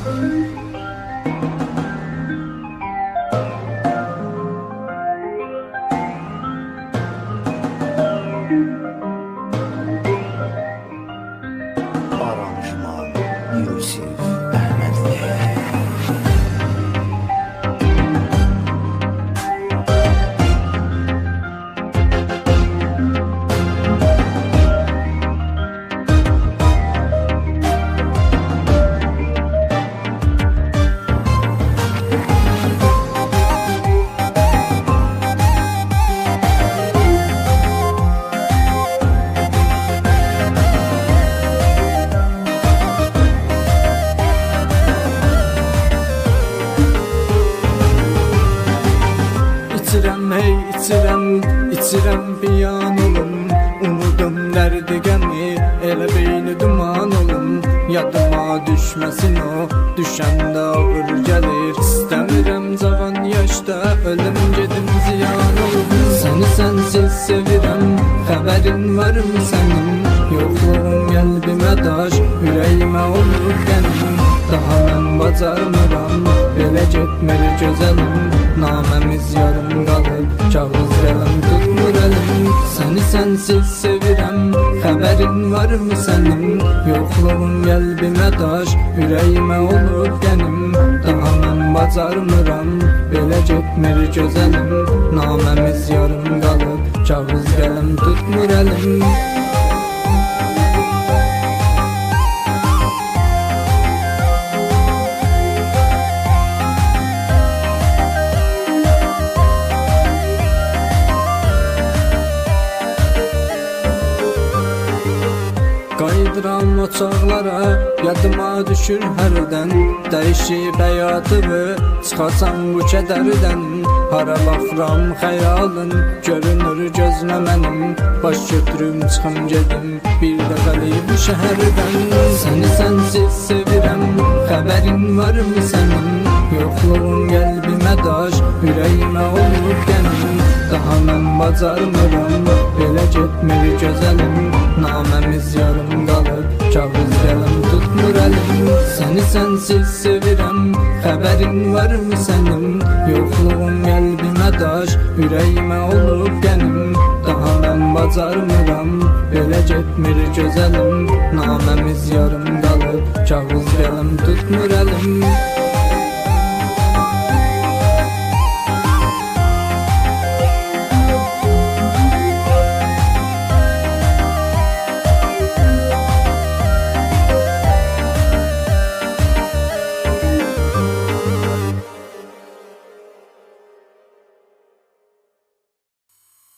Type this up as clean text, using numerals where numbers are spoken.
Aranjman Yusuf Əhmədli. İçirəm, hey içirəm biyan olum. Unudum dərdi qəmi, elə beyni duman olum. Yadıma düşməsin o, düşəndə ağır gəlir. İstəmirəm cavan yaşda, ölüm gedim ziyan olum. Səni sənsiz sevirəm, xəbərin varmı sənin? Yoxluğun qəlbimə daş, ürəyimə olur qənim. Daha mən bacarmıram, belə getmir gözəlim. Naməmiz yarım qalıb, kağız qələm tutmur əlim. Səni sənsiz sevirəm, xəbərin varmı sənin? Yoxluğun qəlbimə daş, ürəyimə olur qənim. Daha mən bacarmıram, belə getmir gözəlim. Naməmiz yarım qalıb, kağız qələm tutmur əlim. Qayıdıram o çağlara, yadıma düşür hərdən. Dəyişib həyatımı, çıxarsam bu kədərdən. Hara baxıram xəyalın, görünür gözünə mənim. Baş götürüm, çıxım gedim, bir dəfəlik bu şəhərdən. Səni sənsiz sevirəm, xəbərin varmı sənin? Yoxluğun qəlbimə daş, ürəyimə olur qənim. Daha mən bacarmıram, belə getmir gözəlim. Naməmiz yarım qalıb, kağız qələm tutmur əlim. Səni sənsiz sevirəm, xəbərin varmı sənin? Yoxluğun qəlbimə daş, ürəyimə olub qənim. Daha mən bacarmıram, belə getmir gözəlim. Naməmiz yarım qalıb, kağız qələm tutmur əlim.